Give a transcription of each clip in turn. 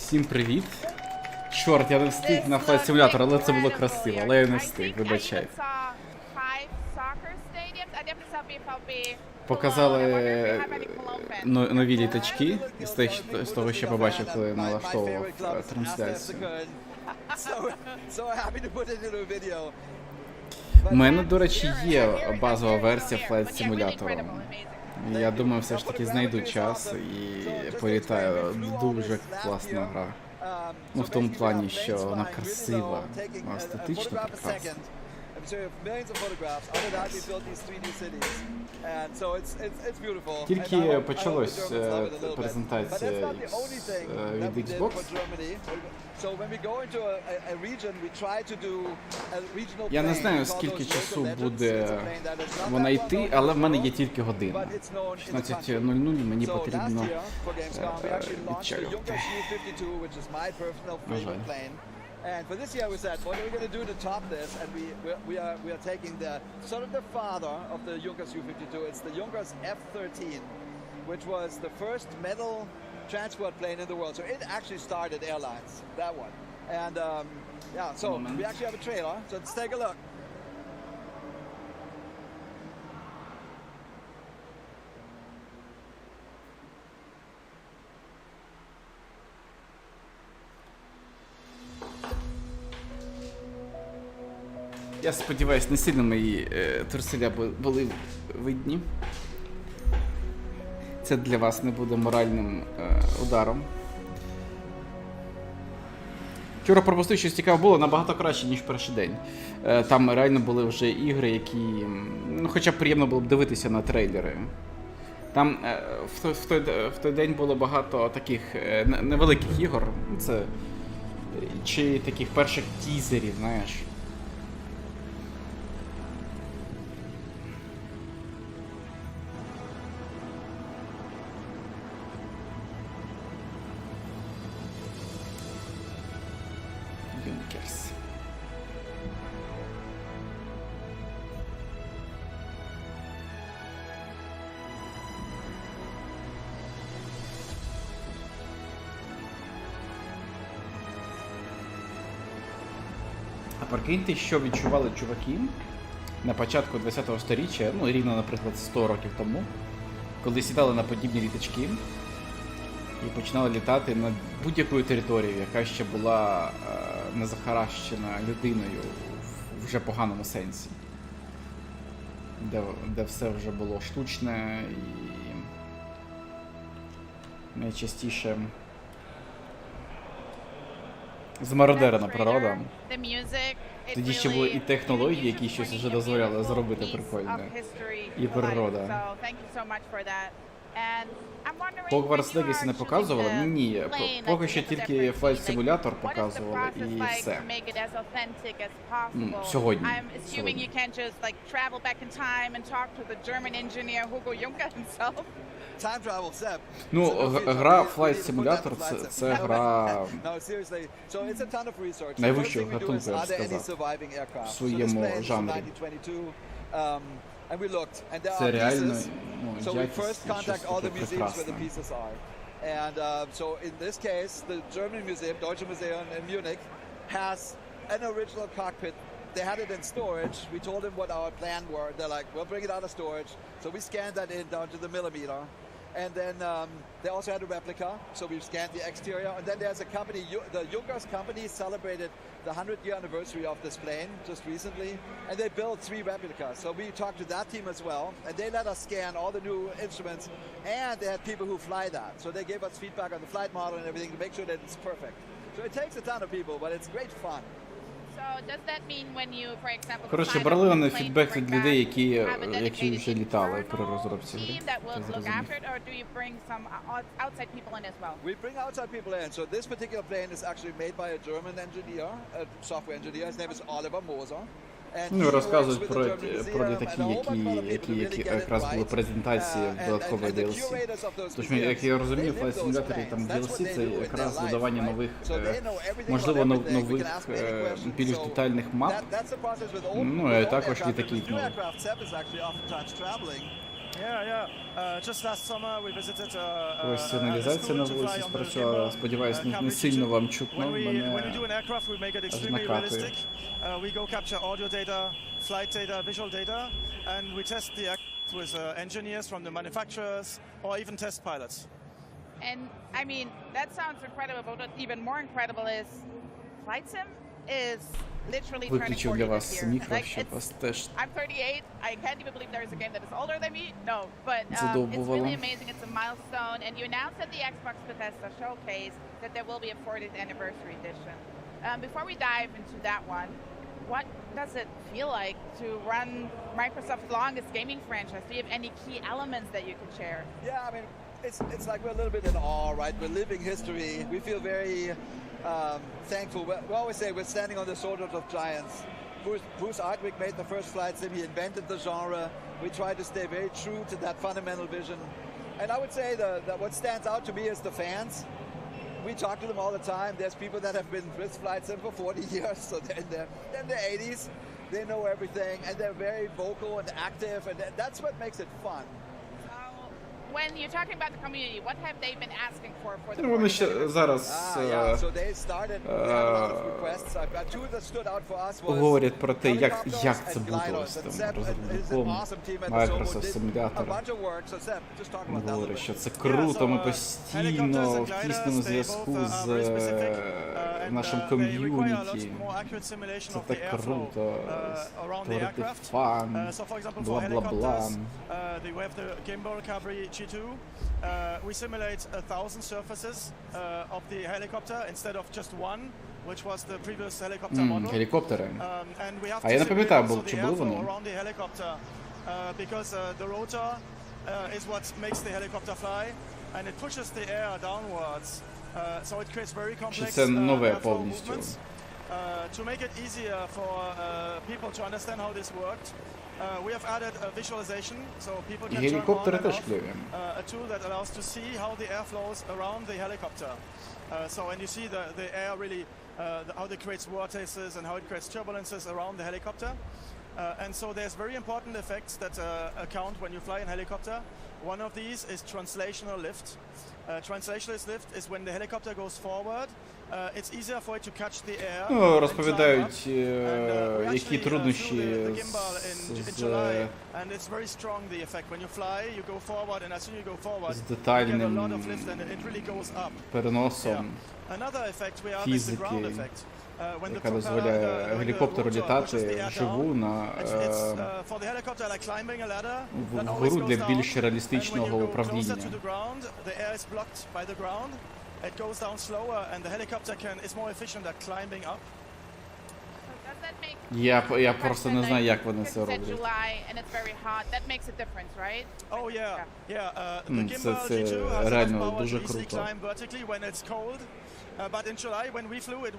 Всім привіт. Чорт, я не встиг на флайт симулятор, але це було красиво, але я не встиг, вибачайте. Показали нові літачки, з того, що побачив, коли налаштовував трансляцію. У мене, до речі, є базова версія флайт симулятору. Я думаю, все ж таки знайду час і політаю. Дуже класна гра. Ну, в тому плані, що вона красива, естетично прекрасна. Тільки почалась презентація від Xbox. Я не знаю, скільки часу буде вона йти, але в мене є тільки година. 16:00 мені потрібно відчалювати. На жаль. And for this year we said, what are we going to do to top this? And we are taking the sort of the father of the Junkers U-52. It's the Junkers F-13, which was the first metal transport plane in the world. So it actually started airlines, that one. And yeah, so we actually have a trailer. So let's take a look. Я сподіваюсь, не сильно мої труселя були видні. Це для вас не буде моральним ударом. Вчора пропустив, щось цікаве було набагато краще, ніж перший день. Там реально були вже ігри, які... Ну, хоча б приємно було б дивитися на трейлери. Там в той день було багато таких невеликих ігор. Це... Чи таких перших тізерів, знаєш. А прикиньте, що відчували чуваки на початку 20-го сторіччя, ну рівно, наприклад, 100 років тому, коли сідали на подібні літачки і починали літати над будь-якою територією, яка ще була не захаращена людиною в вже поганому сенсі. Де все вже було штучне і найчастіше змародерена природа. Тоді ще були і технології, які щось вже дозволяли зробити прикольне. І природа. Hogwarts Legacy не показували? Ні, поки що тільки флайт симулятор показували і все. Сьогодні. Ну, гра Flight Simulator це гра найвищого гатунку, я б сказав, в своєму жанрі. Це реально, ну, якість щось таке прекрасне. And so in this case, the German museum, Deutsche Museum in Munich, has an original cockpit. They had it in storage. We told them what our plan were. They're like, we'll bring it out of storage. So we scanned that in down to the millimeter. And then they also had a replica, so we've scanned the exterior. And then there's a company, the Junkers company celebrated the 100-year anniversary of this plane just recently, and they built 3 replicas. So we talked to that team as well, and they let us scan all the new instruments, and they had people who fly that. So they gave us feedback on the flight model and everything to make sure that it's perfect. So it takes a ton of people, but it's great fun. Коротше, брали вони фідбек від людей, які вже літали при розробці гри. We bring outside people in. So this particular plane is actually made by a German engineer, a software engineer. His name is Oliver Moser. Ну, розказують про літаки, які якраз були презентації в додатковій DLC. Тож, як я розумію, в Flight Simulator там DLC це якраз додавання нових, можливо, нових, більш детальних мап. Ну, і також літаків нових. Ось сигналізація на вулиці спрацювала. Сподіваюсь, не сильно вам чутно, мене аж накатує. We go capture audio data, flight data, visual data, and we test the aircraft with engineers from the manufacturers or even test pilots. And I mean, that sounds incredible, but what even more incredible is Flight Sim is literally turning 40 Виключив для this вас year. мікро, щоб вас теж I'm 38. I can't even believe there is a game that is older than me. No, but it's задовбувало. really amazing. It's a milestone, and you announced at the Xbox Bethesda showcase that there will be a 40th anniversary edition. Before we dive into that one, what does it feel like to run Microsoft's longest gaming franchise? Do you have any key elements that you could share? Yeah, I mean, it's like we're a little bit in awe, right? We're living history. We feel very thankful. We always say we're standing on the shoulders of giants. Bruce Ardwick made the first flight sim. He invented the genre. We try to stay very true to that fundamental vision. And I would say that what stands out to me is the fans. We talk to them all the time. There's people that have been with Flight Sim for 40 years, so they're in their 80s. They know everything, and they're very vocal and active, and that's what makes it fun. When you're talking about the community, what have they been asking for the Вони ще зараз So they started we had a lot of requests. Two that stood out for us was говорять про те, як helicopters це and буде gliders. ось And там Seb is an розробником awesome team at the Microsoft Zobo, did a симулятора. bunch of work. So Seb, just talk about that a little Говорять, bit. що це круто, ми постійно в тісному зв'язку з нашим ком'юніті. Це так круто, створити фан, бла-бла-бла. We simulate 1,000 surfaces of the helicopter instead of just one, which was the previous helicopter model. Гелікоптери. And we have А я не to пам'ятаю, simulate чи the були airflow вони? around the helicopter because the rotor is what makes the helicopter fly, and it pushes the air downwards. So it creates very complex це нове airflow повністю? movements. To make it easier for people to understand how this worked, we have added a visualization, so people can turn on Гелікоптери and теж off, кльові. a tool that allows to see how the air flows around the helicopter. So when you see the air really, how it creates vortices and how it creates turbulences around the helicopter. And so there's very important effects that account when you fly in helicopter. One of these is translational lift. Translational lift is when the helicopter goes forward. It's easier for it to catch the air. Ну, розповідають, які труднощі And it's very strong the effect. When you fly, you go forward, and as soon as you go forward, з you get a детальним lot of lift, and it really goes up. переносом Another effect we have is the фізики, ground effect. When the яка propeller, дозволяє when the гелікоптеру rotor pushes the літати air вживу down, на it's for the helicopter like climbing a ladder that always вгору goes для down. більш And when you реалістичного go closer управління. to the ground, the air is blocked by the ground. It goes down slower, and the helicopter is more efficient at climbing up. Does that make Я просто не знаю, як вони це It's роблять. July and it's very hot. That makes a difference, right? Oh yeah, yeah. The Mm, gimbal це G2 has реально enough power дуже to easily круто. climb vertically when it's cold. But in July, when we flew, it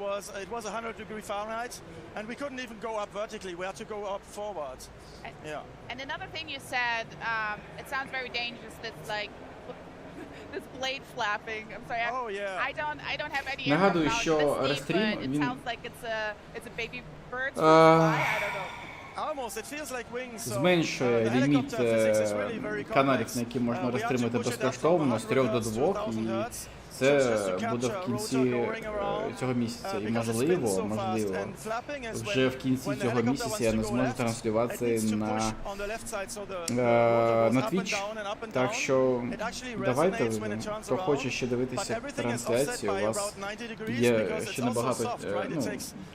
was 100 degrees Fahrenheit, and we couldn't even go up vertically. We had to go up forward. Yeah. And another thing you said, it sounds very dangerous. That's like this blade flapping. I'm sorry. Oh yeah. I don't have any Нагадую, knowledge що of this Рестрім, theme, but it він- sounds like it's a baby bird. So fly. I don't know. Almost, it feels like wings. So, Зменшує the ліміт helicopter physics is really very каналів, complex. на які можна We have to розтримати push it up from безкоштовно з 3 до 100 2, Hz to 1000 Hz. це буде в кінці цього місяця. І можливо, вже в кінці цього місяця я не зможу транслювати на Twitch. Так що давайте, хто хоче ще дивитися трансляцію, у вас є ще набагато,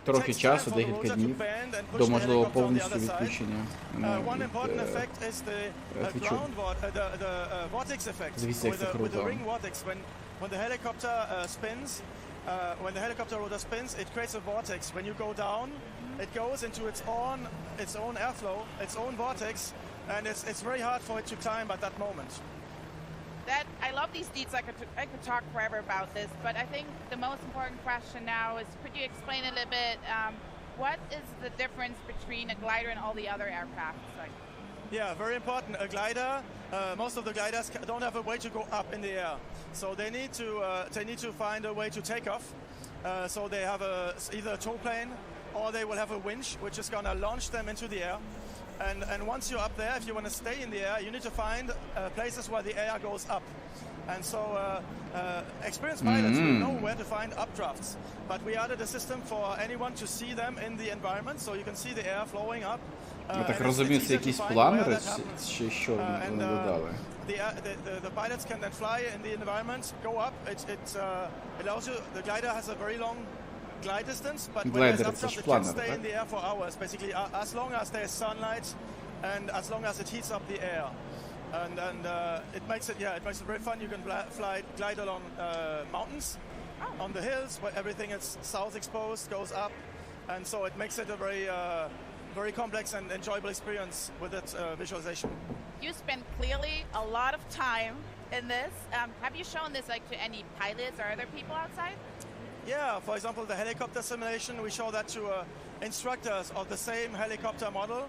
трохи часу, декілька днів, до можливо повністю відключення Twitch. Дивіться, як це круто. When the helicopter spins, when the helicopter rotor spins, it creates a vortex. When you go down, it goes into its own airflow, its own vortex, and it's very hard for it to climb at that moment. I love these deets. I could talk forever about this, but I think the most important question now is, could you explain a little bit what is the difference between a glider and all the other aircraft? Yeah, very important. A glider, most of the gliders don't have a way to go up in the air, so they need to find a way to take off. So they have either a tow plane, or they will have a winch which is going to launch them into the air. And once you're up there, if you want to stay in the air, you need to find places where the air goes up. And so experienced pilots will know where to find updrafts. But we added a system for anyone to see them in the environment, so you can see the air flowing up. Я так розумію, це якісь планери, чи що вони додали? The pilots can then fly in the environment, go up. It allows you, the glider has a very long glide distance, but when there's updraft, it can stay in the air for hours, basically, as long as there's sunlight and as long as it heats up the air. And it makes it very fun. You can glide along mountains, on the hills where everything is south exposed, goes up, and so it makes it a very complex and enjoyable experience with its visualization. You spent clearly a lot of time in this. Have you shown this like to any pilots or other people outside? Yeah, for example, the helicopter simulation, we show that to instructors of the same helicopter model,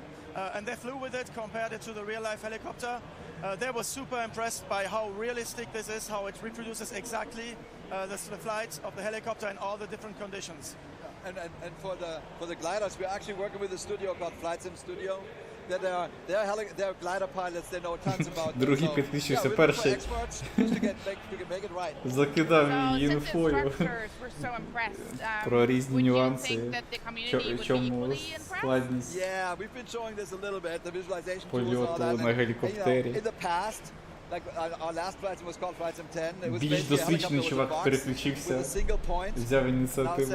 and they flew with it, compared it to the real-life helicopter. They were super impressed by how realistic this is, how it reproduces exactly the flight of the helicopter in all the different conditions. And for the gliders, we're actually working with a studio called Flight Sim Studio. They're glider pilots. They know tons about. Другий підключився перший. Закидав її інфою про різні нюанси, чому складність польоту на гелікоптері. Більш досвідчений чувак переключився, взяв ініціативу.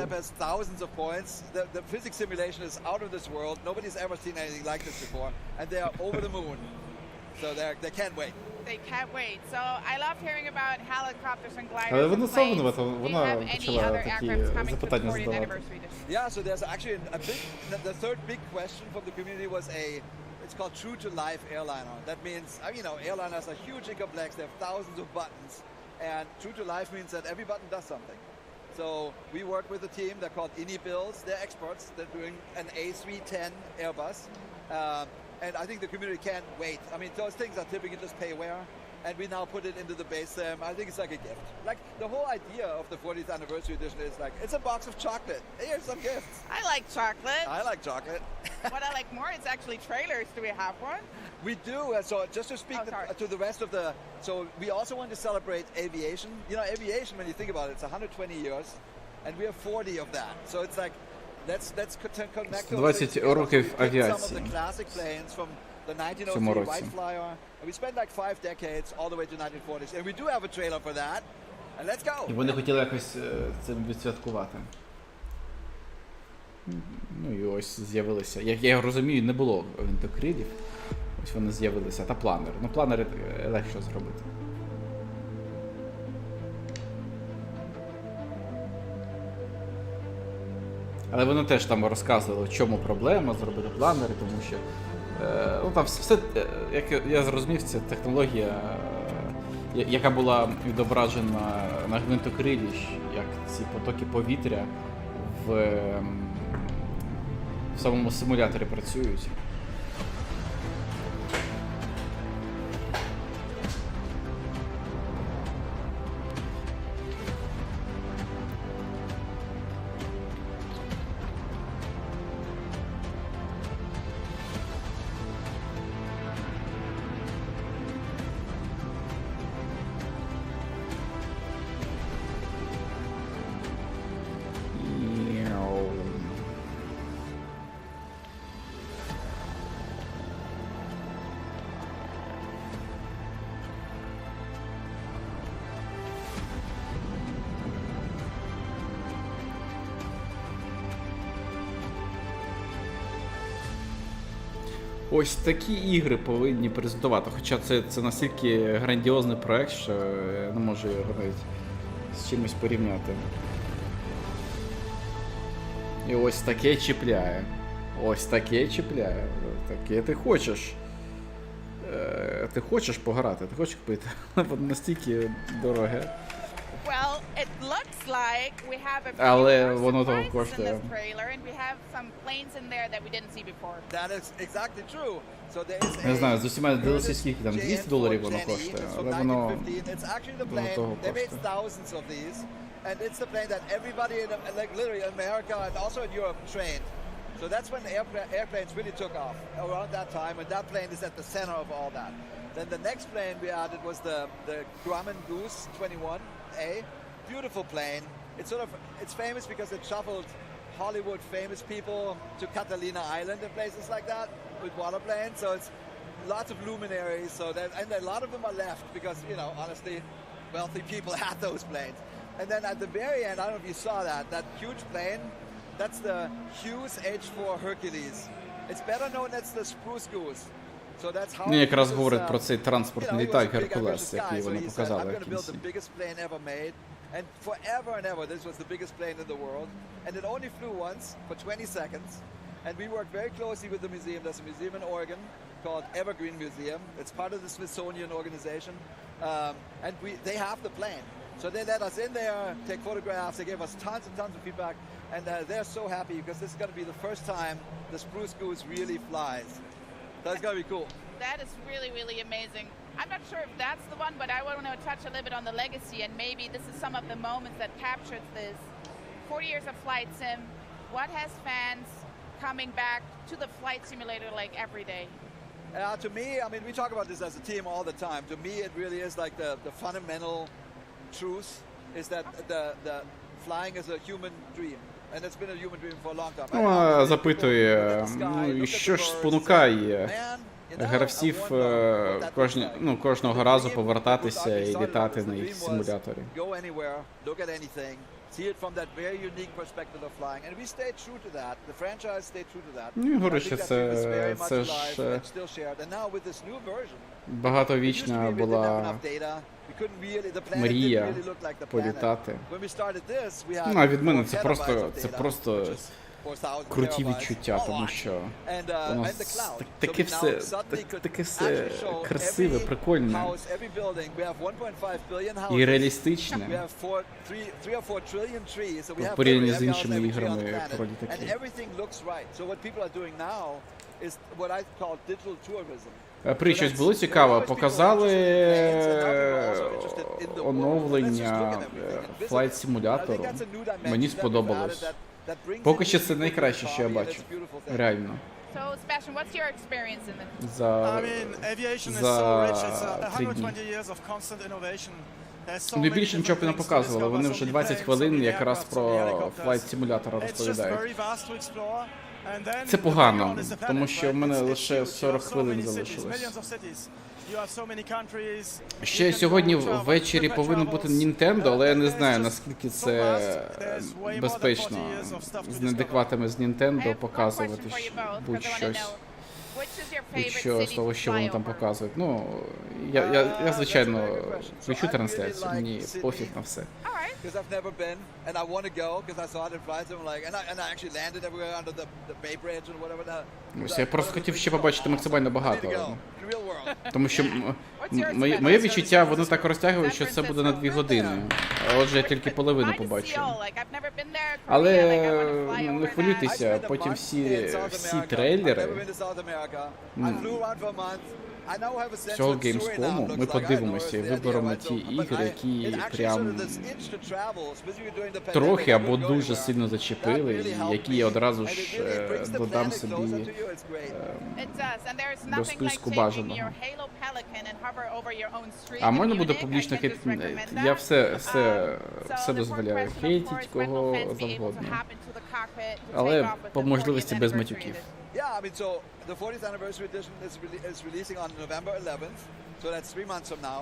The physics simulation is out of this world. Nobody's ever seen anything like this before, and they are over the moon. So they can't wait. They can't wait. So I love hearing about helicopters and gliders. Але вона сама вона почала такі запитання задавати. Yeah, so there's actually the third big question from the community was it's called True to Life airliner. That means, airliners are hugely complex. They have thousands of buttons, and True to Life means that every button does something. So we work with a team. They're called InnyBuilds. They're experts. They're doing an A310 Airbus, and I think the community can't wait. I mean, those things are typically just payware, and we now put it into the base sim. I think it's like a gift. Like the whole idea of the 40th anniversary edition is like it's a box of chocolate. Here's some gifts. I like chocolate. I like chocolate. What I like more is actually trailers. Do we have one? We do. So just to speak to the rest of the, so we also want to celebrate aviation. Aviation, when you think about it, it's 120 years, and we have 40 of that. So it's like, let's connect 20 років авіації. Some of the classic planes from the 1903 White Flyer. And we spent like 5 decades all the way to 1940s, and we do have a trailer for that. And let's go. І вони хотіли якось це відсвяткувати. Ну і ось з'явилися. Як я розумію, не було винтокрилів. Ось вони з'явилися. Та планери. Ну планери легше зробити. Але вони теж там розказували, в чому проблема зробити планери, тому що ну там все, як я зрозумів, це технологія, яка була відображена на гвинтокрилі, як ці потоки повітря в самому симуляторі працюють. Ось такі ігри повинні презентувати, хоча це настільки грандіозний проект, що я не можу його навіть з чимось порівняти. І ось таке чіпляє. Ось таке чіпляє. Таке ти хочеш. Ти хочеш пограти, ти хочеш купити. Воно настільки дороге. Well, it looks like we have a Але воно того коштує. in this trailer, and we have some planes in there that we didn't see before. That is exactly true. So there is Не знаю, з усіма DLC скільки там, $200 воно коштує, але воно того коштує. Thousands of these, and it's the plane that everybody in like literally America and also in Europe trained. So that's when airplanes really took off, around that time, and that plane is at the center of all that. Then the next plane we added was the Grumman Goose 21A. Beautiful plane. It's famous because it shuffled Hollywood famous people to Catalina Island and places like that with waterplanes. So it's lots of luminaries. And a lot of them are left because, you know, honestly, wealthy people had those planes. And then at the very end, I don't know if you saw that huge plane, that's the Hughes H-4 Hercules. It's better known as the Spruce Goose. So that's how якраз говорить про цей транспортний літак Геркулес, який вони показали в кінці. And forever and ever, this was the biggest plane in the world. And it only flew once for 20 seconds. And we worked very closely with the museum. There's a museum in Oregon called Evergreen Museum. It's part of the Smithsonian organization. And they have the plane. So they let us in there, take photographs. They gave us tons and tons of feedback. And they're so happy because this is going to be the first time the Spruce Goose really flies. That's going to be cool. That is really, really amazing. I'm not sure if that's the one, but I want to touch a little bit on the legacy, and maybe this is some of the moments that captured this. 40 years of flight sim. What has fans coming back to the flight simulator like every day? To me, I mean, we talk about this as a team all the time. To me, it really is like the fundamental truth is that the flying is a human dream. And it's been a human dream for a long time. Ну, запитує, ну, що ж спонукає гравців кожного разу повертатися і літати на їх симуляторі. Ну, говорю, що це ж багатовічна була мрія політати. Ну, а від мене це просто круті відчуття, тому що воно таке все красиве, прикольне і реалістичне в порівнянні з іншими іграми про літаки. При щось було цікаво, показали оновлення флайт-симулятору, мені сподобалось. Поки що це найкраще, що я бачу, реально. За 3 дні. Вони більше нічого не показували, вони вже 20 хвилин якраз про флайт-симулятора розповідають. Це погано, тому що в мене лише 40 хвилин залишилось. Ще сьогодні ввечері повинен бути Nintendo, але я не знаю, наскільки це безпечно з неадекватами з Nintendo показувати будь-що з того, що вони там показують. Ну, я звичайно, включу трансляцію, мені пофіг на все. Because I've never been, and I want to go because I saw it in flights. I'm like, and I actually landed everywhere under the Bay Bridge and whatever. Ось я просто хотів ще побачити максимально багато. Тому що моє відчуття, воно так розтягує, що це буде на 2 години. А отже, я тільки половину побачив. Але не хвилюйтеся, потім всі трейлери цього Геймскому ми подивимося і виберемо ті ігри, які прям трохи або дуже сильно зачепили, і які я одразу ж додам собі до списку бажаного. А можна буде публічно хейтити? Я все дозволяю. Хейтіть кого завгодно. Але по можливості без матюків. Yeah, I mean, so the 40th anniversary edition is releasing on November 11th, so that's 3 months from now.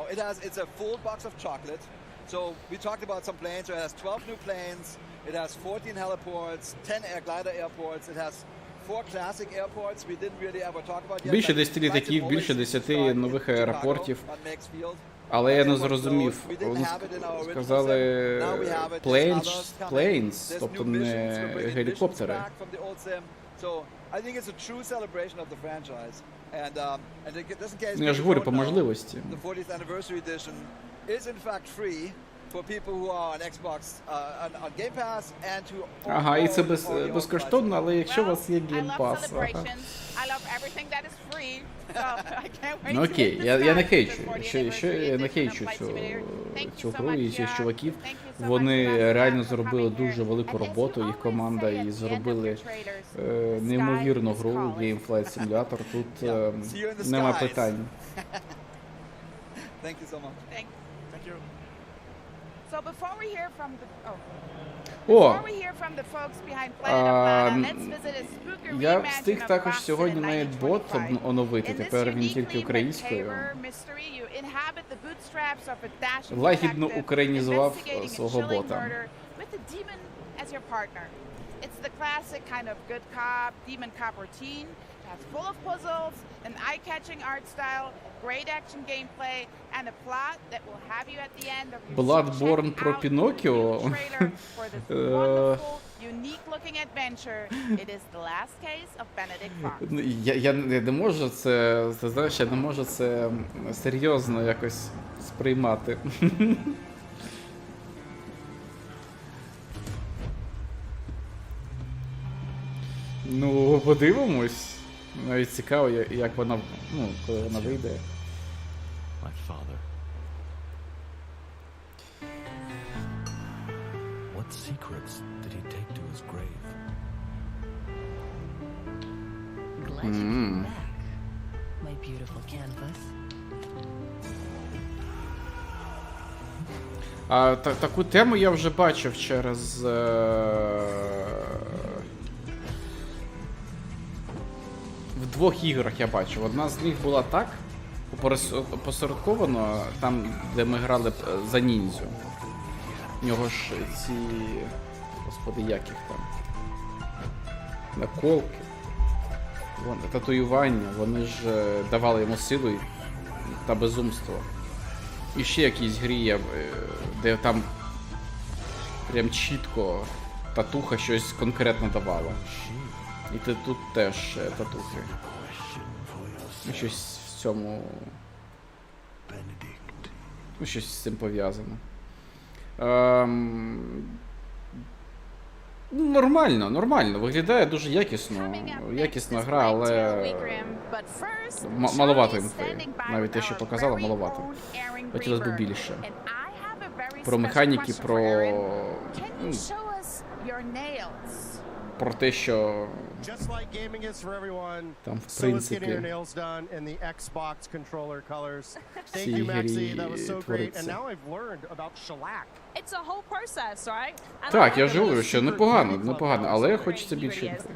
It's a full box of chocolate. So we talked about some planes. So it has 12 new planes. It has 14 heliports, 10 glider airports. It has 4 classic airports. We didn't really ever talk about yet. Більше 10 літаків, більше 10 нових аеропортів. Але я не зрозумів. Вони сказали planes, тобто не гелікоптери. So I think it's a true celebration of the franchise, and just in case Я ж говорю по можливості. the 40th anniversary edition is in fact free. for people who are on Xbox, on Game Pass, and to all, Ага, і це all безкоштовно, але якщо у вас є I Game love Pass. celebrations. I love everything that is free. So I can't wait Ну to окей, hit the я не skies хейчу. before the Що anniversary я не edition хейчу of Flight Simulator. Thank цю you so гру much, і цих Jack. чуваків. Thank you so much, Вони Sebastian, реально for зробили coming дуже here. велику And as you роботу, їх always команда, say і at the end of зробили your trailers, the неймовірну sky is гру calling. Game Flight Simulator. Тут See you in the нема skies. питань. Thank you so much. Thank Thank you. So before we hear from the О, before we hear from the folks behind Planet of Lana, let's visit a spooky я reimagine встиг of також Fox сьогодні in навіть бот 1925. оновити, In this тепер він тільки uniquely українською. macabre mystery, you inhabit the bootstraps of a dashing Лагідно detective українізував investigating a свого chilling бота. murder with a demon as your partner. It's the classic kind of good cop, demon cop routine. That's full of puzzles, an eye-catching art style, great action gameplay, and a plot that will have you at the end of your Bloodborne check про out Піноккіо. the trailer for this wonderful, unique-looking adventure. It is the last case of Benedict Fox. Я не можу це, ти знаєш, я не можу це серйозно якось сприймати. Ну, подивимось. Навіть цікаво, як вона, ну, коли вона вийде. My father. What secrets did he take to his grave? Glad you came back, my beautiful canvas. Таку тему я вже бачив через в двох іграх я бачив. Одна з них була так посередковано, там, де ми грали за ніндзю. У нього ж ці, господи, як їх там, наколки, татуювання, вони ж давали йому силу та безумство. І ще якісь грі є, де там прям чітко татуха щось конкретно давала. І тут теж татухи. І щось в цьому... Ну, щось з цим пов'язано. Нормально. Виглядає дуже якісно. Якісна гра, але... маловато інфи. Навіть те, що показала, маловато. Хотілося б більше. Про механіки, про те, що там, в принципі, в цій грі твориться. Так, я ж говорю, що непогано, але хочеться більше інфи.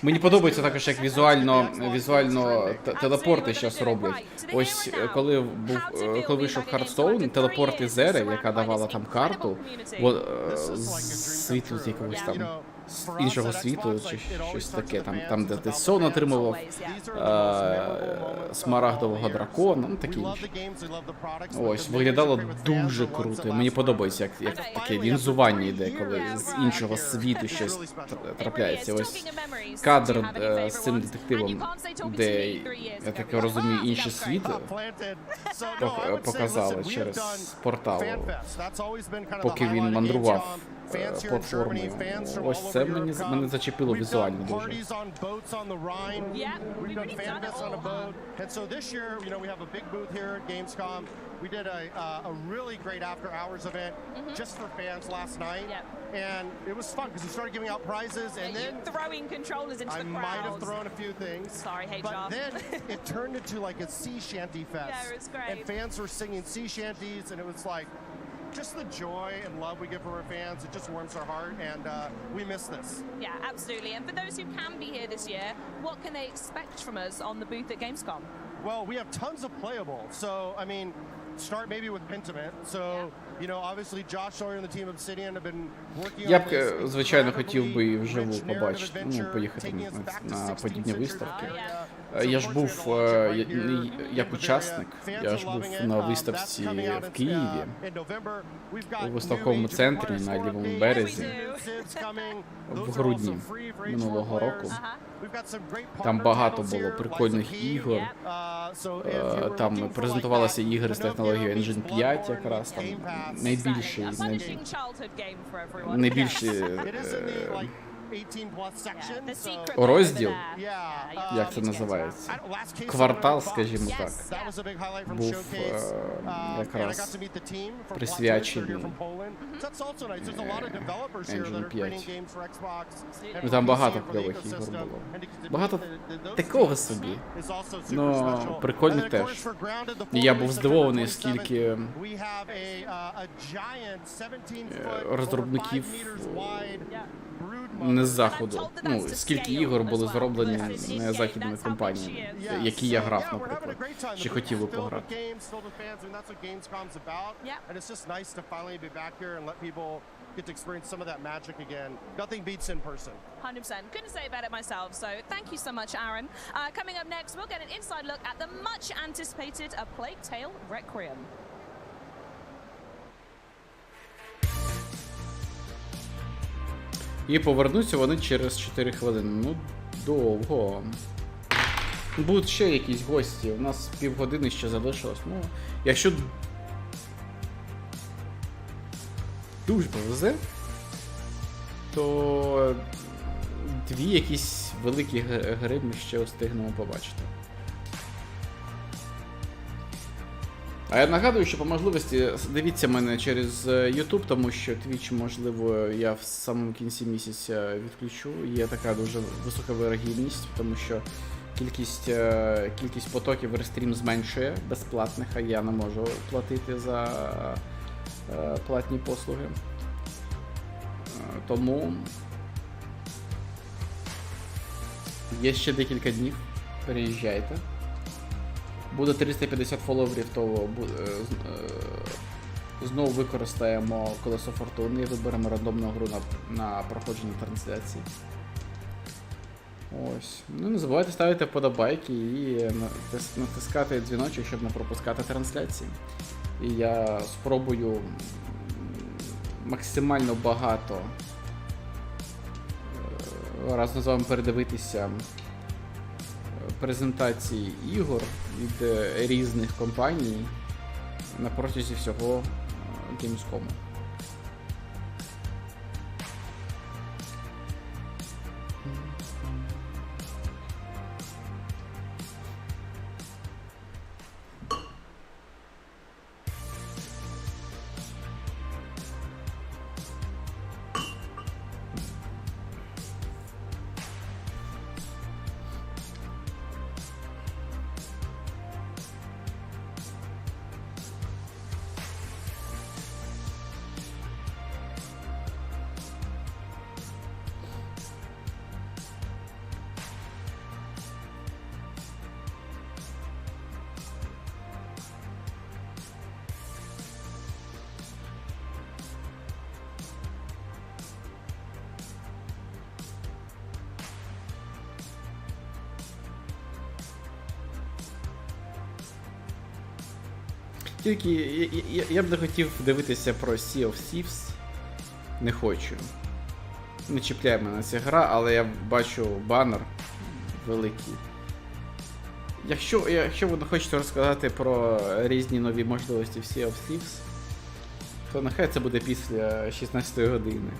Мені подобається також, як візуально телепорти зараз роблять. Ось коли вийшов Hearthstone, телепорти Зери, яка давала там карту, з світу з якогось там з іншого світу, чи щось таке, там де ти сон отримував, смарагдового дракона, ну такі інші. Ось, виглядало дуже круто. Мені подобається, як таке лінзування йде, коли з іншого світу щось трапляється. Ось кадр з цим детективом, де, я так розумію, інший світ показали через портал, поки він мандрував платформою. Ось це мене зачепило візуально дуже. We did a really great after-hours event just for fans last night, and it was fun because we started giving out prizes, and then throwing controllers into the crowd. I might have thrown a few things. Sorry, HR. But then it turned into like a sea shanty fest. Yeah, it was great. And fans were singing sea shanties, and it was like just the joy and love we get from our fans. It just warms our heart, and we miss this. Yeah, absolutely. And for those who can be here this year, what can they expect from us on the booth at Gamescom? Well, we have tons of playable. So, I mean, start maybe with Pentiment. So, you know, obviously Josh Sawyer and the team of Obsidian have been working on Я б, звичайно, хотів би вживу побачити, поїхати на подібні виставки. Я ж був як учасник, я ж був на виставці в Києві, у виставковому центрі на лівому березі, в грудні минулого року. Там багато було прикольних ігор, там презентувалися ігри з технологією Engine 5 якраз, там найбільший розділ, як це називається, квартал, скажімо так, був якраз присвячений Engine 5. Там багато кльових ігор було. Багато такого собі, но прикольних теж. І я був здивований, скільки розробників не з заходу. Ну, скільки ігор були зроблені не західними компаніями, які я грав, наприклад, чи хотів би пограти. Get to experience some of that magic again. Nothing beats in person. 100%. Couldn't say it better myself. So thank you so much, Aaron. Coming up next, we'll get an inside look at the much anticipated A Plague Tale Requiem. І повернуться вони через 4 хвилини. Ну, довго. Будуть ще якісь гості. У нас півгодини ще залишилось. Ну, якщо дуже повезе, то 2 якісь великі гри ми ще встигнемо побачити. А я нагадую, що по можливості дивіться мене через YouTube, тому що Twitch, можливо, я в самому кінці місяця відключу. Є така дуже висока вирогідність, тому що кількість потоків рестрім зменшує безплатних, а я не можу платити за платні послуги. Тому є ще декілька днів. Переїжджайте. Буде 350 фоловерів, то знову використаємо колесо фортуни і виберемо рандомну гру на проходження трансляції. Ось. Ну, не забувайте ставити вподобайки і натискати дзвіночок, щоб не пропускати трансляції. І я спробую максимально багато разом з вами передивитися презентації ігор від різних компаній на протязі всього Геймскому. Тільки я б не хотів дивитися про Sea of Thieves. Не хочу. Не чіпляє мене ця гра, але я бачу банер великий. Якщо ви не хочете розказати про різні нові можливості в Sea of Thieves, то нехай це буде після 16 години.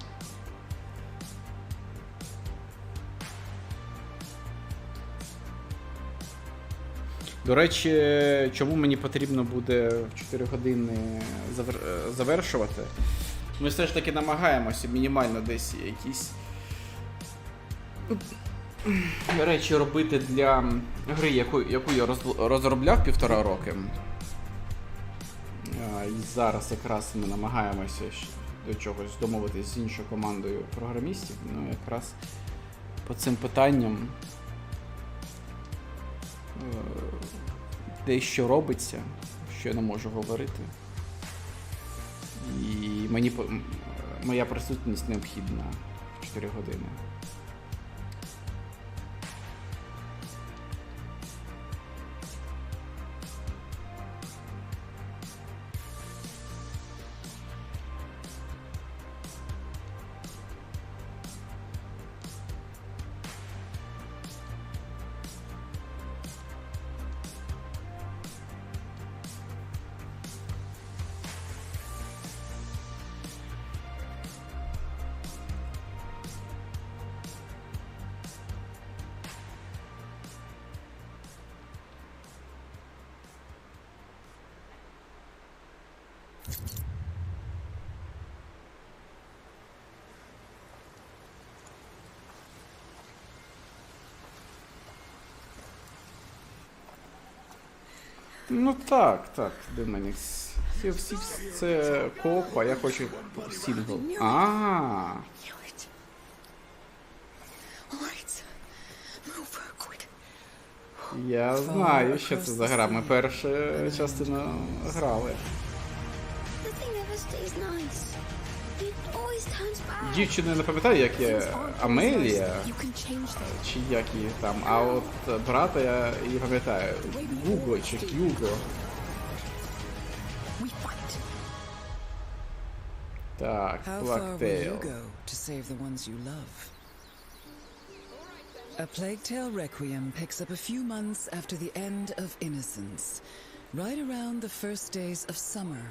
До речі, чому мені потрібно буде в 4 години завершувати? Ми все ж таки намагаємося мінімально десь якісь речі робити для гри, яку я розробляв 1,5 роки. І зараз якраз ми намагаємося до чогось домовитися з іншою командою програмістів. Ну, якраз по цим питанням дещо робиться, що я не можу говорити. І моя присутність необхідна в 4 години. Ну так, Демонікс. Всі це кооп, а я хочу сінгл. Я знаю, що це за гра. Ми першу частину грали. Дівчину я не пам'ятаю, як є Амелія, чи як її там, а от брата я її пам'ятаю. Гуго чи Кюго. Так, Blacktail. A Plague Tale Requiem picks up a few months after the end of Innocence, right around the first days of summer.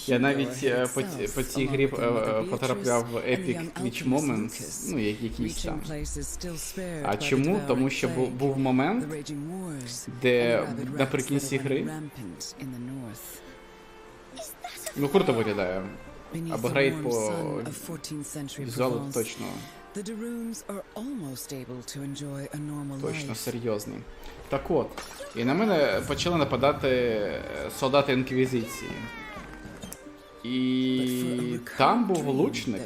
Я навіть по цій грі потрапляв в Epic Twitch Moments, ну, якийсь там. А чому? Тому що був момент, де наприкінці гри... Ну, круто виглядає. Апгрейд по візуалу точно. Точно серйозний. Так от, і на мене почали нападати солдати Інквізиції. І там був лучник,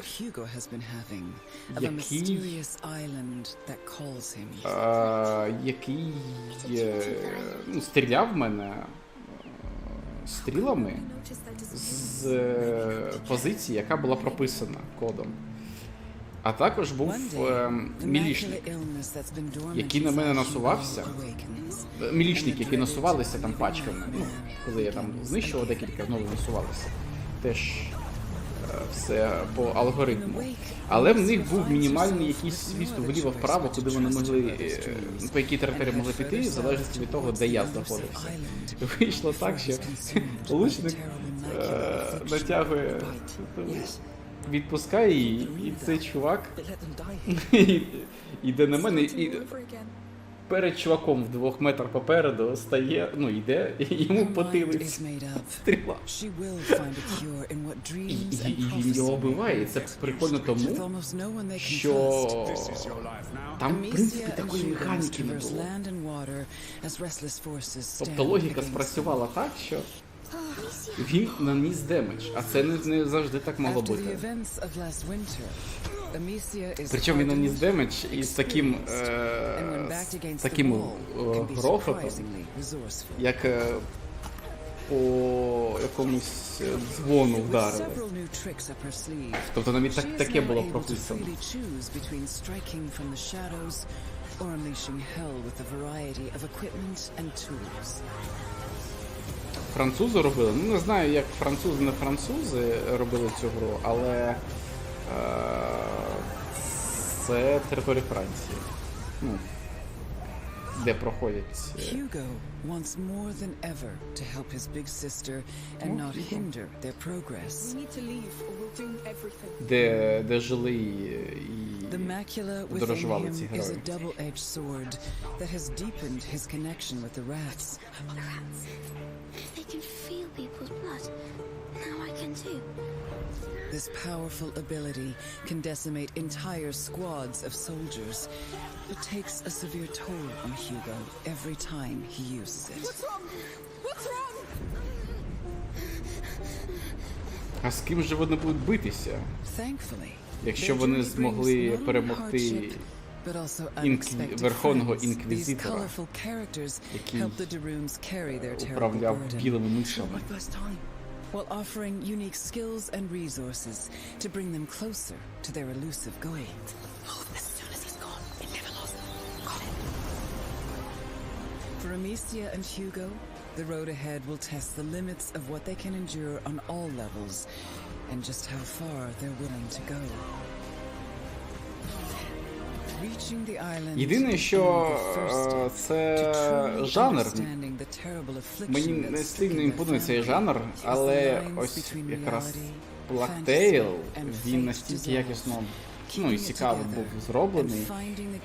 який стріляв в мене стрілами з позиції, яка була прописана кодом. А також був мілішник, який на мене насувався. Мілішники, які насувалися там пачками. Ну, коли я там знищував декілька, знову насувалися. Теж все по алгоритму. Але в них був мінімальний якийсь відступ вліво-вправо, куди вони могли, по якій території могли піти, в залежності від того, де я знаходився. Вийшло так, що лучник натягує, відпускає її, і цей чувак йде на мене, і перед чуваком в 2 метрах попереду стає, ну, йде, і йому потилить стріла. І він його вбиває. І це прикольно тому, що там, в принципі, такої механіки не було. Тобто логіка спрацювала так, що він наніс демедж, а це не завжди так могло бути. Причому він наніс демедж із таким грохотом, як по якомусь дзвону вдарили. Тобто навіть таке було прописано. Французи робили? Ну, не знаю, як французи, не французи робили цю гру, але це територія Франції. Ну, де проходять... Hugo wants more than ever to help his big sister and not hinder their progress. We need to leave or we'll doom everything. Де жили і подорожували ці герої. Is a double-edged sword that has deepened his connection with the rats. They can feel people's blood. Now I can too. This powerful ability can decimate entire squads of soldiers, but takes a severe toll on Hugo every time he uses it. What's wrong? What's wrong? А з ким же вони будуть битися? Thankfully, якщо вони змогли перемогти Верховного Інквізитора, який управляв білими мишами. While offering unique skills and resources to bring them closer to their elusive goal. As soon as he's gone, it never lost. Got it. For Amicia and Hugo, the road ahead will test the limits of what they can endure on all levels, and just how far they're willing to go. Єдине, що це жанр. Мені не сильно імпонує цей жанр, але ось якраз Blacktail, він настільки якісно, ну і цікаво був зроблений,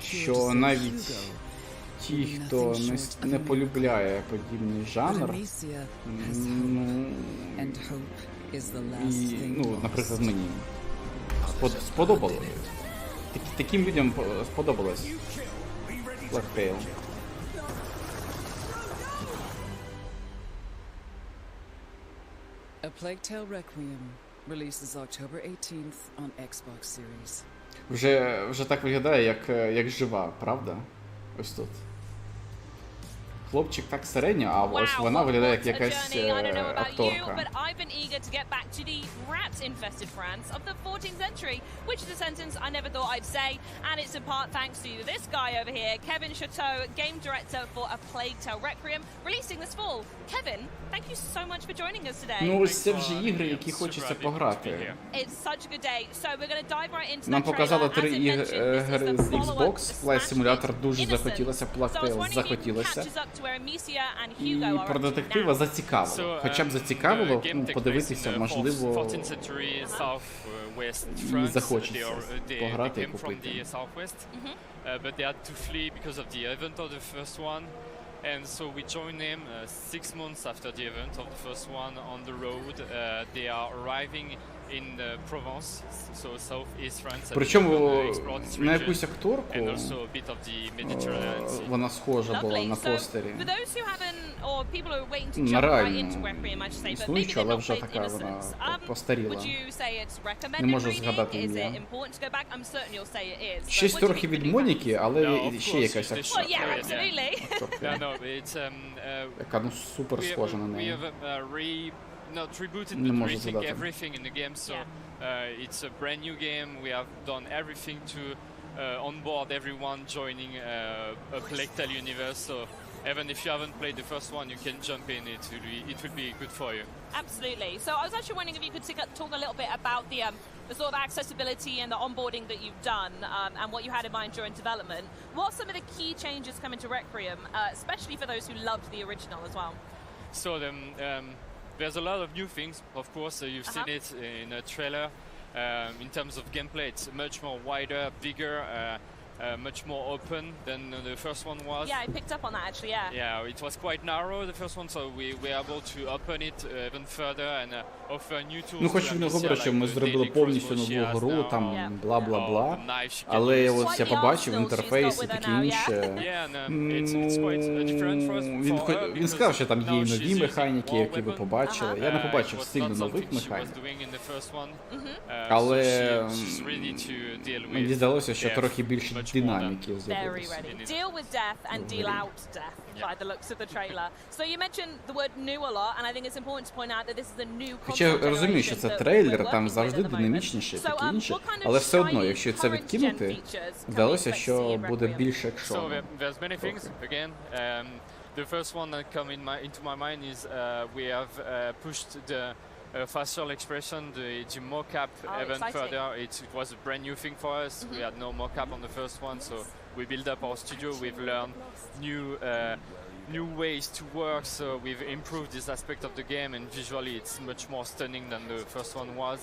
що навіть ті, хто не полюбляє подібний жанр, ну, наприклад, мені сподобалося. Таким людям сподобалось Blacktail. A Plague Tale Requiem releases October 18th on Xbox Series. Вже так виглядає, як жива, правда? Ось тут. Хлопчик так середньо, а ось вона виглядає як якась акторка. Rat-infested France of the 14th century, which is a sentence I never thought I'd say, and it's in part thanks to this guy over here, Kevin Chateau, game director for A Plague Tale Requiem, releasing this fall. Kevin, thank you so much for joining us today. Ну, ось це вже ігри, які хочеться пограти. It's such a good day. So we're going to dive right into Нам the показали trailer. 3 As I mentioned, ігри this is the з follow-up Xbox. to Flight Smash Simulator Hit дуже Innocence. захотілося, So I was Plague Tale wondering if you захотілося. catches up to where Amicia and І Hugo are про up to детектива now. зацікавило. Хоча б зацікавило, подивитися, можливо, і захочеться пограти і купити. But they had to flee because of the event of the first one. And so we joined them 6 months after the event of the first one on the road. They are arriving in Provence, so southeast France. Причому на якусь акторку and also a bit of the Mediterranean Sea. Вона схожа була на постері. На реальну існуючу, але вже така вона постаріла. Не можу згадати ім'я. Щось трохи від Моніки, але ще якась акторка. Яка ну супер схожа на неї. Not rebooted, but rethink everything in the game. So it's a brand new game. We have done everything to onboard everyone joining a Plague Tale universe. So even if you haven't played the first one, you can jump in. It will be good for you. Absolutely. So I was actually wondering if you could talk a little bit about the sort of accessibility and the onboarding that you've done and what you had in mind during development. What are some of the key changes coming to Requiem, especially for those who loved the original as well? So there's a lot of new things, of course. You've seen it in a trailer. In terms of gameplay, it's much more wider, bigger, much more open than the first one was. Yeah, I picked up on that actually, yeah. Yeah, it was quite narrow, the first one, so we were able to open it even further and offer new tools. Ну, хоч вони говорять, що ми зробили повністю нову гру, там бла-бла-бла, але ось я побачив інтерфейс і таке інше. Він сказав, що там є і нові механіки, які ви побачили. Я не побачив сильно нових механік, але мені здалося, що трохи більше динаміки з'явилося. Deal with death and deal out death by the looks of the trailer. So you mentioned the word new a lot, and I think it's important to point out that this is a new Хоча я розумію, що це трейлер, там завжди динамічніше, таке інше, але все одно, якщо це відкинути, здалося, що буде більше екшону. There's many things. Again, the first one that come into my mind is we have pushed the facial expression, the mocap even further. It was a brand new thing for us. We had no mocap on the first one, so we built up our studio. We've learned new ways to work, so we've improved this aspect of the game, and visually it's much more stunning than the first one was.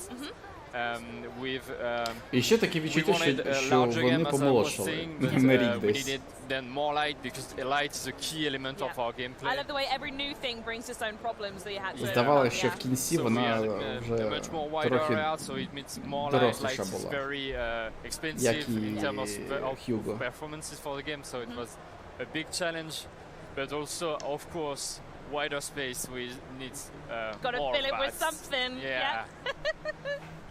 І ще таке відчуття, що вони помолодшали на рік десь. Then more light, because light is a key element of our gameplay. I love the way every new thing brings its own problems that you had to. Здавалося, що в кінці вона вже трохи доросліша була, як і Hugo. Performances for the game, so it was a big challenge, but also, of course, wider space. We need gotta more fill it with bats. something. Yeah.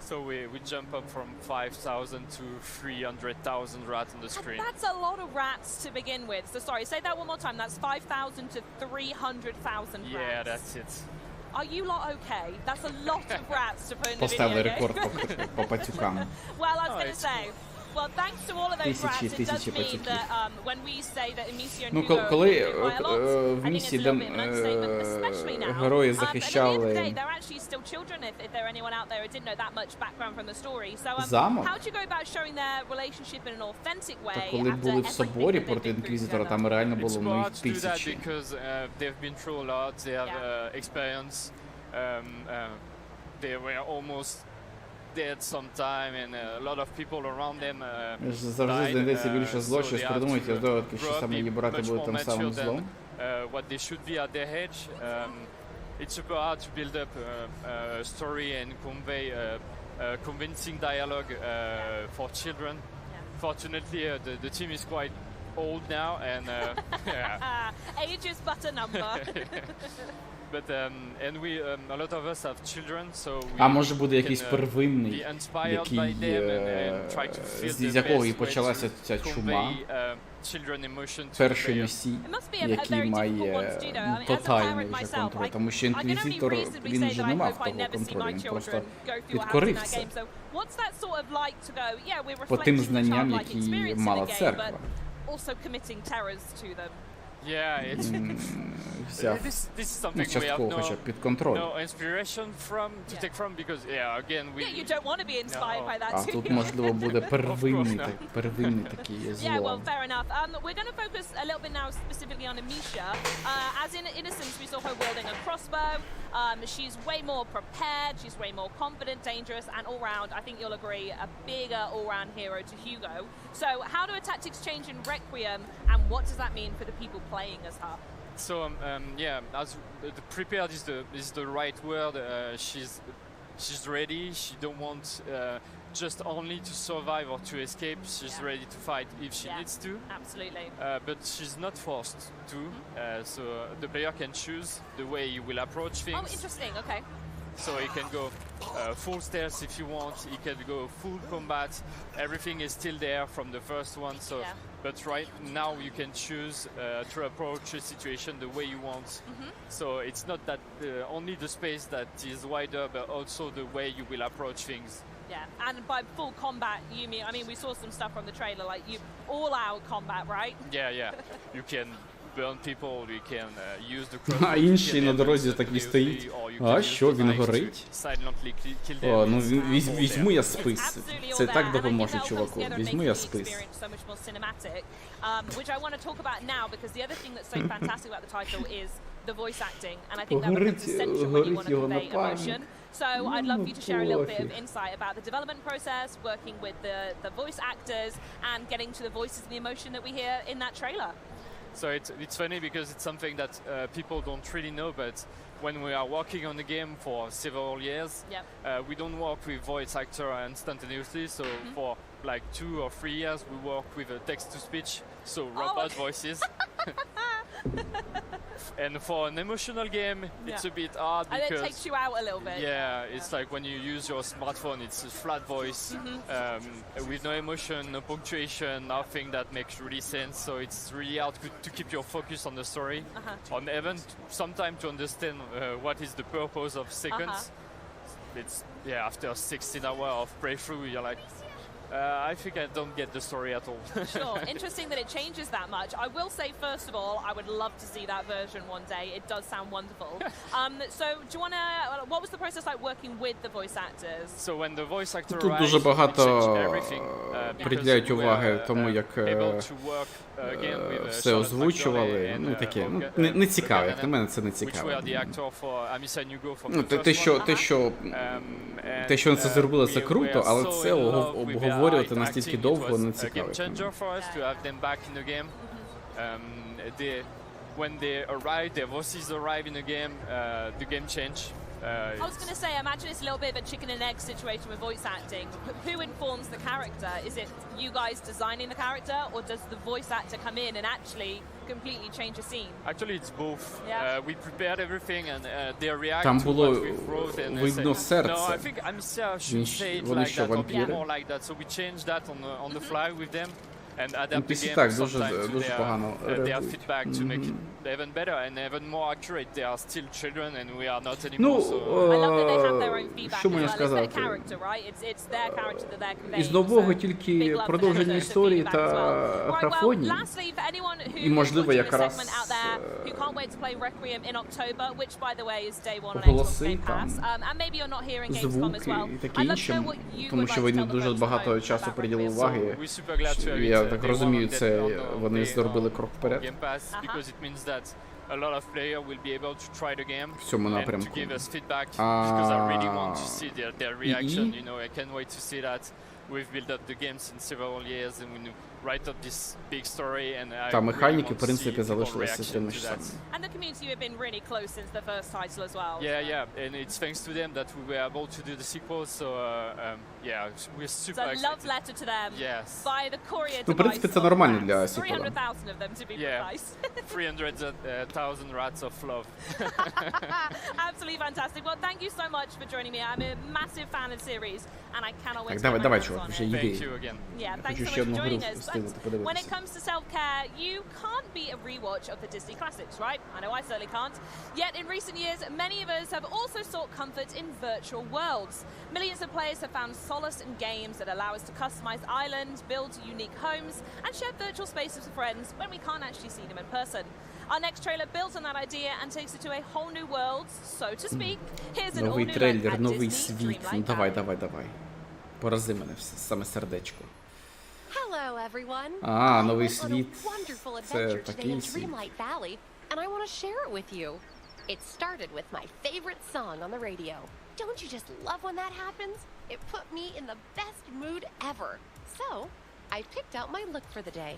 So we jump up from 5,000 to 300,000 rats on the screen. That's a lot of rats to begin with. So sorry, say that one more time. That's 5,000 to 300,000 rats. Yeah, that's it. Are you lot okay? That's a lot of rats to put in the video Поставили game. рекорд по пацюкам. Well, I was going to say, well, thanks to all of those rats, it does mean that when we say that Amicia and Hugo коли quite a lot, в I think it's a місії, little де bit of an understatement, especially now. герої At the end of the захищали day, they're actually still children, if there anyone out there who didn't know that much background from the story. So замок. how do you go about showing their relationship in an authentic way? Та коли були в соборі проти інквізитора, там реально було ну їх тисячі. Because they've been through a lot, they have experience. They were almost dead sometime, and a lot of people around them Завжди знайдеться більше зло, щось придумають, я здогадки, що саме її брати будуть тим самим злом. What they should be at their age. It's super hard to build up a story and convey convincing dialogue for children. Fortunately, the team is quite old now, and age is but a number. But and we a lot of us have children, so we А може буде якийсь can, первинний, be inspired який, by them and try to feel з the якого і best way почалася to ця чума, convey, children emotion to перший the player. месій, який має тотальний вже контроль, тому що інквізитор, він вже не мав того контролю, він просто підкорився по тим знанням, які мала церква. Yeah, it's Взяв this is something we have частково хоча б під контроль. no inspiration from to take from because again we you don't want to be inspired by that. А тут можливо буде первинний такий Yeah, well, злом. fair enough. We're going to focus a little bit now specifically on Amisha. As in Innocence, we saw her wielding a crossbow. She's way more prepared, she's way more confident, dangerous, and all-round, I think you'll agree, a bigger all-round hero to Hugo. So how do her tactics change in Requiem, and what does that mean for the people playing as her? So yeah, as the prepared is the right word. She's ready. She don't want just only to survive or to escape. She's ready to fight if she needs to. Absolutely. But she's not forced to. So the player can choose the way he will approach things. Oh, interesting. Okay. So he can go full stealth if you want. He can go full combat. Everything is still there from the first one. So, but right now you can choose to approach a situation the way you want. So it's not that only the space that is wider, but also the way you will approach things. Yeah, and by full combat, you mean? I mean, we saw some stuff from the trailer, like all-out combat, right? Yeah. You can burn people, you can use the А інший на дорозі такий стоїть. А що, він горить? О, ну візьму я спис. Це так допоможе чуваку. Візьму я спис. Which I want to talk about now because the other thing that's so fantastic about the title is the voice acting, and I think that becomes essential when you want to convey emotion. So I'd love for you to share a little bit of insight about the development process, working with the voice actors, and getting to the voices and the emotion that we hear in that trailer. So it's funny because it's something that people don't really know, but when we are working on the game for several years, we don't work with voice actor instantaneously. So for like 2 or 3 years, we work with a text-to-speech, so robot voices. And for an emotional game, it's a bit hard because and it takes you out a little bit. Yeah, it's like when you use your smartphone, it's a flat voice with no emotion, no punctuation, nothing that makes really sense. So it's really hard to keep your focus on the story, on even sometimes to understand what is the purpose of sequence. It's after 16 hours of playthrough, you're like, I think I don't get the story at all. Sure, interesting that it changes that much. I will say, first of all, I would love to see that version one day. It does sound wonderful. So, do you want to? What was the process like working with the voice actors? So when the voice actor Тут дуже багато приділяють уваги тому, як все озвучували. Ну таке, не цікаве. Як на мене, це не цікаве. Те, що вони це зробили, це круто, але це обговорювати настільки довго не цікаво. When they arrive, their voices arrive in the game change. I was going to say, I imagine it's a little bit of a chicken and egg situation with voice acting. Who informs the character? Is it you guys designing the character, or does the voice actor come in and actually completely change a scene? Actually, it's both. We prepared everything, and they react Там to було what we wrote, and they say, видно серце. no, I think Amicia should say it like that, or be more like that. So we changed that on the fly with them. And adapt the game sometimes to their feedback to make it even better and even more accurate. They are still children and we are not anymore. So I love that they have their own feedback as well. It's their character, right? It's their character that they're conveying. Із нового тільки продовження історії та графонії. І можливо якраз голоси, там, звуки і таке інше, тому що вони дуже багато часу приділили уваги. Я так розумію, це вони зробили крок вперед. A lot of players will be able to try the game and to give us feedback because I really want to see their reaction. You know, I can't wait to see that. We've built up the games in several years and we write up this big story and I really want to see people's reaction to that. And the community have been really close since the first title as well. Yeah, and it's thanks to them that we were able to do the sequel. So Yeah, we're super It's a excited. love letter to them. Yes. By the courier Ну, в принципі, це нормально для сіквела. 300,000 of them, to be precise. 300,000 rats of love. Absolutely fantastic. Well, thank you so much for joining me. I'm a massive fan of the series, and I cannot wait to get my Давай, hands чувак, on вже it. йди. Thank you again. Yeah, thanks хочу so ще much for одну гру joining us. встигнути But when it подивитися. comes to self-care, you can't beat a rewatch of the Disney classics, right? I know I certainly can't. Yet in recent years, many of us have also sought comfort in virtual worlds. Millions of players have found solace in games that allow us to customize islands, build unique homes, and share virtual spaces with friends when we can't actually see them in person. Our next trailer builds on that idea and takes it to a whole new world, so to speak. Here's an Новий all-new трейлер, look at новий Disney світ. Ну Dreamlight давай, Valley. давай. Порази мене саме сердечко. Hello, everyone. А, новий I went on a світ. wonderful Це adventure today такий in світ. Dreamlight Valley, and I want to share it with you. It started with my favorite song on the radio. Don't you just love when that happens? It put me in the best mood ever. So, I picked out my look for the day.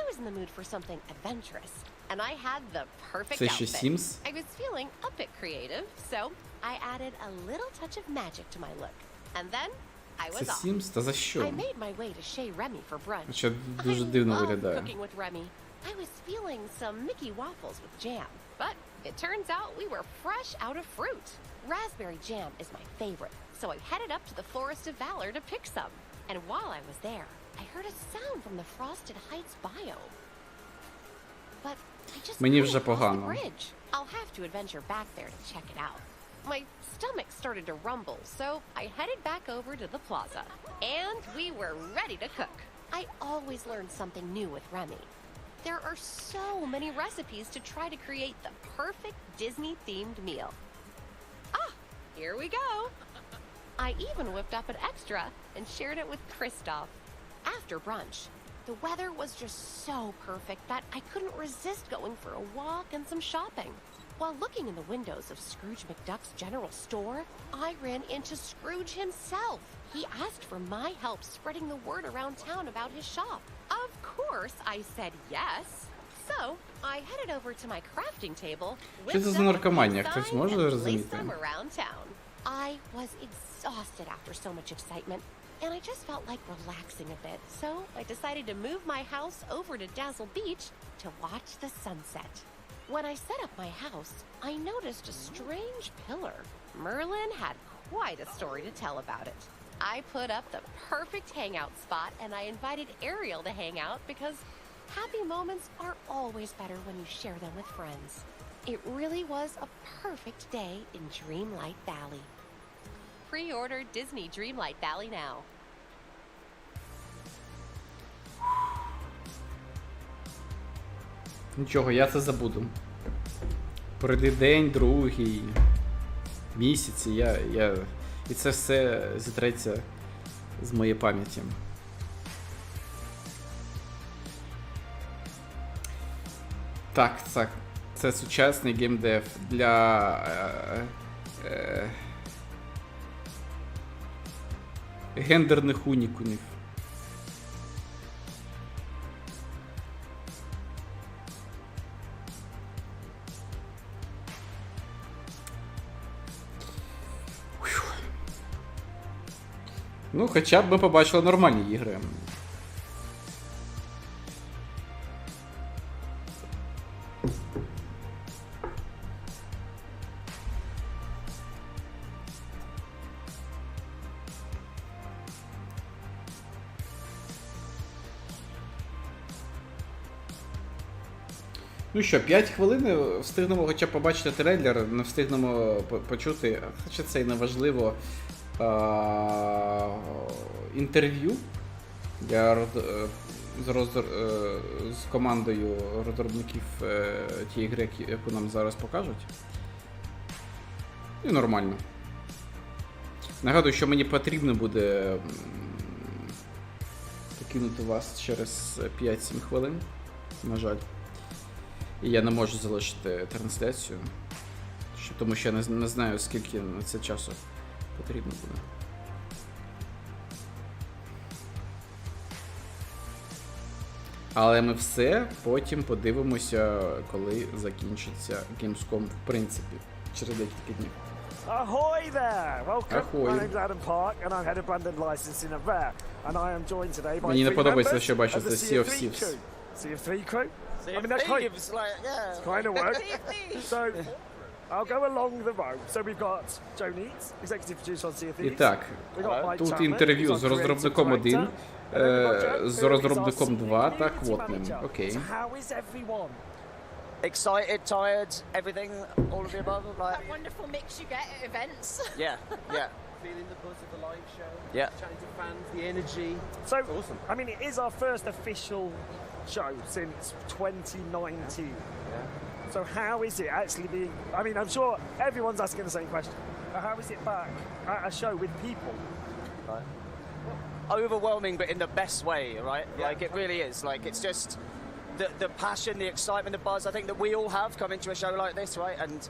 I was in the mood for something adventurous, and I had the perfect Це ще outfit. Sims? I was feeling a bit creative, so I added a little touch of magic to my look. And then I was Це off. Sims? Та за що? I made my way to Chez Remy for brunch. Ще дуже дивно I love виглядає. cooking with Remy. I was feeling some Mickey waffles with jam, but it turns out we were fresh out of fruit. Raspberry jam is my favorite, so I headed up to the Forest of Valor to pick some. And while I was there, I heard a sound from the Frosted Heights biome. But I just Мені couldn't вже cross the погано. bridge. I'll have to adventure back there to check it out. My stomach started to rumble, so I headed back over to the plaza. And we were ready to cook. I always learn something new with Remy. There are so many recipes to try to create the perfect Disney-themed meal. Ah, here we go. I even whipped up an extra and shared it with Kristoff. After brunch, the weather was just so perfect that I couldn't resist going for a walk and some shopping. While looking in the windows of Scrooge McDuck's general store, I ran into Scrooge himself. He asked for my help spreading the word around town about his shop. Of course, I said yes. So, I headed over to my crafting table, Що це за наркоманія? Хтось може placed зрозуміти? them around town. I was exhausted after so much excitement, and I just felt like relaxing a bit, so I decided to move my house over to Dazzle Beach to watch the sunset. When I set up my house, I noticed a strange pillar. Merlin had quite a story to tell about it. I put up the perfect hangout spot, and I invited Ariel to hang out because happy moments are always better when you share them with friends. It really was a perfect day in Dreamlight Valley. Pre-order Disney Dreamlight Valley now. Нічого, я це забуду. Пройде день, другий, місяці, і це все зітреться з моєї пам'яті. Так, це сучасний геймдев для гендерних унікумів. Ну, хоча б ми побачили нормальні ігри. Ну що, 5 хвилин встигнемо хоча б побачити трейлер, не встигнемо почути, хоча це і не важливо, інтерв'ю з командою розробників тієї гри, яку нам зараз покажуть. І нормально. Нагадую, що мені потрібно буде покинути вас через 5-7 хвилин, на жаль. І я не можу залишити трансляцію, тому що я не знаю, скільки на це часу потрібно буде. Але ми все потім подивимося, коли закінчиться Геймском, в принципі, через декілька днів. Ahoy there! Welcome. Ahoy. My name's Adam Park, and I'm head of brand and licensing at Rare. And I am joined today by Мені не three подобається, members що бачу, of the це Sea Sea of of Thieves Thieves. crew. Sea of Three crew? Sea I mean, of that Thieves, like, yeah. kind of work. So, I'll go along the road. So we've got Joe Needs, executive producer on Sea of Thieves. І так, We've got Mike тут Chapman, інтерв'ю who's з our розробником creative 1, director. з розробником 2 та Community квотним. manager. Окей. So how is everyone? Excited, tired, everything, all of the above. Like, That wonderful mix you get at events. yeah, yeah. Feeling the buzz of the live show. Yeah. Chatting to fans, the energy. So, it's awesome. I mean, it is our first official show since 2019. Yeah. So how is it actually being... I mean, I'm sure everyone's asking the same question. But how is it back at a show with people? Right. Overwhelming, but in the best way, right? Yeah. Like, it really is. Like, it's just the passion, the excitement, the buzz, I think that we all have coming to a show like this, right? And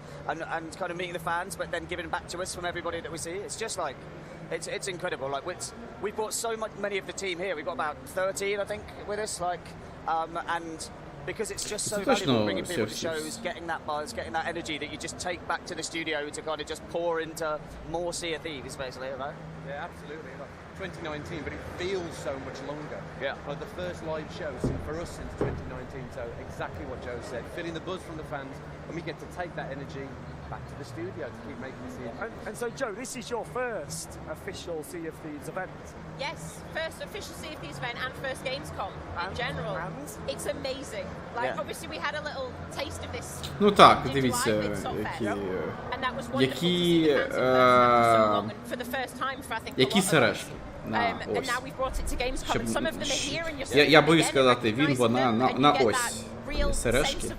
kind of meeting the fans, but then giving back to us from everybody that we see. It's just like... It's incredible. Like, we've brought so many of the team here. We've got about 13, I think, with us. Like, and because it's just so valuable bringing people to shows, getting that buzz, getting that energy that you just take back to the studio to kind of just pour into more Sea of Thieves, basically, right? Yeah, absolutely. Like 2019, but it feels so much longer. Yeah. Like the first live show for us since 2019. So exactly what Joe said, feeling the buzz from the fans, and we get to take that energy back to the studio to keep making this here. And so, Joe, this is your first official Sea of Thieves event. Yes, first official Sea of Thieves event and first Gamescom in general. It's amazing. Like, obviously we had a little taste of this. Ну так, дивіться, які сережки. Я боюсь сказати, він, вона, на ось. Сережки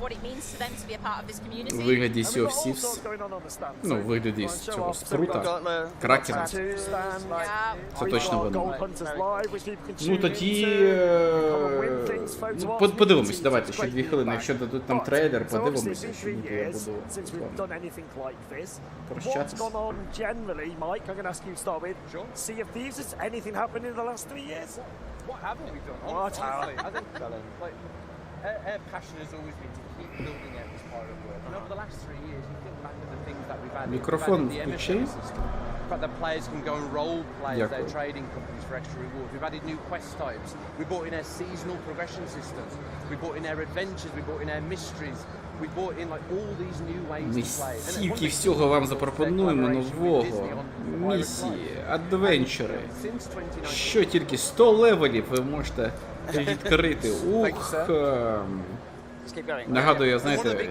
у вигляді Sea of Thieves, ну, у вигляді цього спрута, кракена. Це точно воно. Ну тоді, подивимось, давайте, ще 2 хвилини, якщо дадуть нам трейлер, подивимося, що ніби я буду прощатися. What haven't we done? Honestly, I think our passion has always been to keep building out this pirate world. And over the last 3 years, you think back to the things that we've added. Мікрофон включи. The fact that players can go and role play as their trading companies for extra rewards. We've added new quest types. We brought in our seasonal progression systems. We brought in our adventures. We brought in our mysteries. We brought in like all these new ways to play. Ми стільки всього вам запропонуємо нового. Місії, адвенчери. Що тільки 100 левелів ви можете відкрити. Ух! Нагадую, знаєте,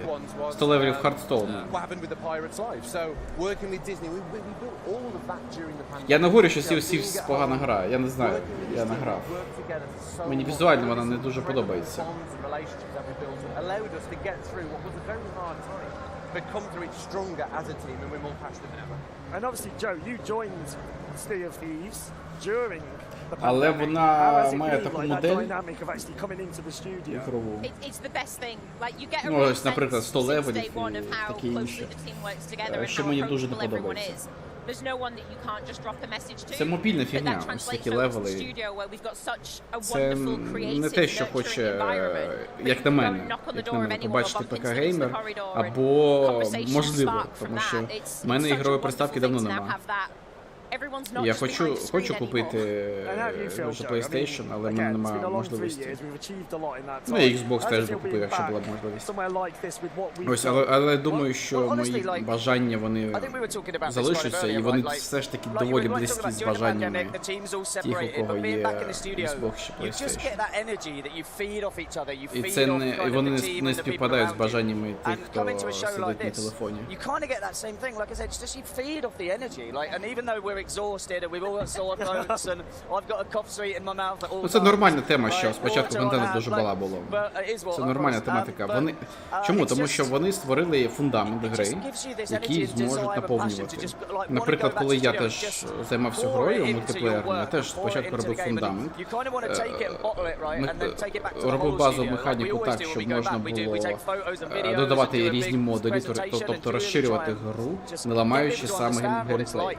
100 левелів Хардстоуна. Я не говорю, що Sea of Thieves погана гра, я не знаю, я не грав. Мені візуально вона не дуже подобається. And obviously, Joe, you joined Sea of Thieves during the Але pandemic. вона має таку модель ігрову. Ну, ось, наприклад, 100 левелів і таке інше. Що мені дуже не подобається. Це мобільна фігня, ось такі левели. Це не те, що хоче, як на мене, побачити ПК-геймер, або можливо, тому що в мене ігрової приставки давно немає. Я хочу купити вже PlayStation, але в мене немає можливості. Ну і Xbox теж би купив, якщо була б можливість. Ось, але думаю, що мої бажання, вони залишаться, і вони все ж таки доволі близькі з бажаннями тих, у кого є Xbox чи PlayStation. І це не, вони не співпадають з бажаннями тих, хто сидить на телефоні. Exhausted and we've all got sore throats and I've got a cough sweet in my mouth at all. Ну, це нормальна тема, що спочатку контенту дуже мало було. Це нормальна тематика. Вони чому? Тому що вони створили фундамент гри, який зможуть наповнювати. Наприклад, коли я теж займався грою мультиплеєрною, я теж спочатку робив фундамент. Робив базову механіку так, щоб можна було додавати різні модулі, тобто розширювати гру, не ламаючи саме геймплей.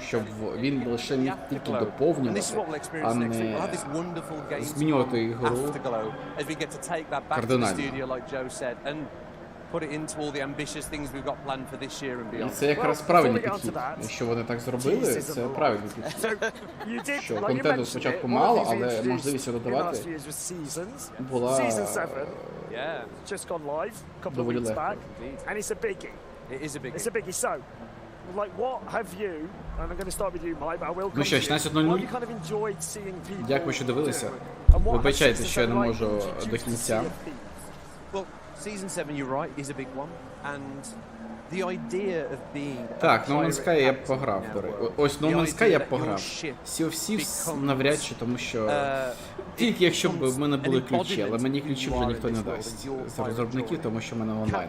Щоб він лише міг тільки доповнювати, а не змінювати ігру кардинально. put it into all the ambitious things we've got planned for this year and І beyond. це якраз правильний підхід. Якщо вони так зробили, це правильний підхід. Що контенту спочатку мало, але можливість його додавати була доволі легко. Like, what have you, and I'm going to start with you, Mike, but I will come Ну що, to you. 16:00. What have you kind of enjoyed seeing people Дякую, що дивилися. do? And what Вибачайте, has що я не season можу seven до like кінця. Well, season 7, you're right, is a big one, and the idea of being. Так, No Man's Sky я б пограв, до речі. Ось No Man's Sky я б пограв. Sea of Thieves навряд чи, тому що тільки якщо б в мене були ключі, але мені ключі вже ніхто не дасть з розробників, тому що в мене онлайн.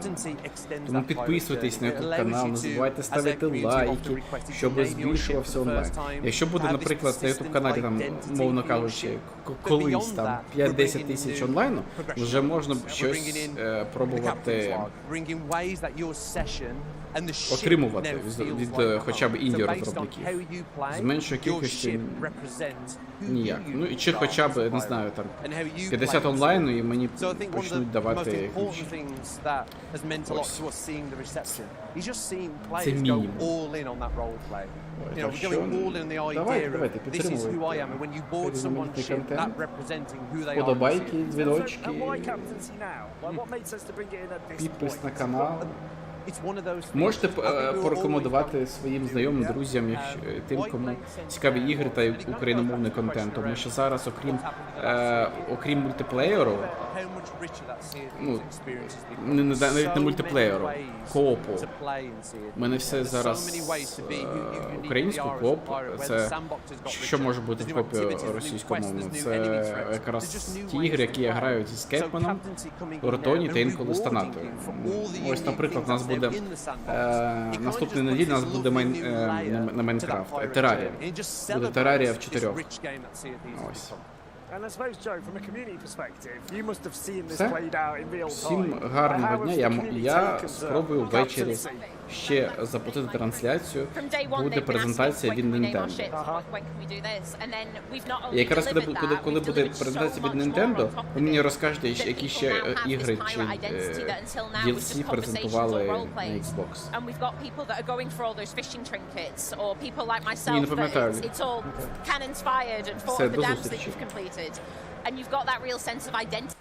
Тому підписуйтесь на YouTube канал, не забувайте ставити лайки, щоб збільшувався онлайн. Якщо буде, наприклад, на YouTube каналі, там, мовно кажучи, колись там 5-10 тисяч онлайну, вже можна щось пробувати отримувати від хоча б інді-розробників. З меншої кількості ніяк. Ну і чи хоча б, не знаю, там 50 онлайну і мені почнуть давати ключі. Ось. Це мінімум. Так що, давайте підтримувати різноманітний контент, подобайки, дзвіночки, підпис на канал. Можете порекомендувати своїм знайомим, друзям, тим, кому цікаві ігри та україномовний контент, тому що зараз, окрім мультиплеєру, ну, навіть не мультиплеєру, коопу, в мене все зараз українську кооп, це що може бути в коопі російськомовному, це якраз ті ігри, які я граю зі Скепменом, Ротоні та інколи з Танатою. Ось, наприклад, у нас буде наступної неділі у нас буде на Майнкрафт, Терарія. Буде Терарія в 4. Ось. Все. Всім гарного дня. Я спробую ввечері ще запустити трансляцію. Буде презентація від Nintendo. І якраз коли буде презентація від Nintendo, ви мені розкажете, які ще ігри чи DLC презентували на Xbox. Ні, не пам'ятаю. Все, до зустрічі. And you've got that real sense of identity.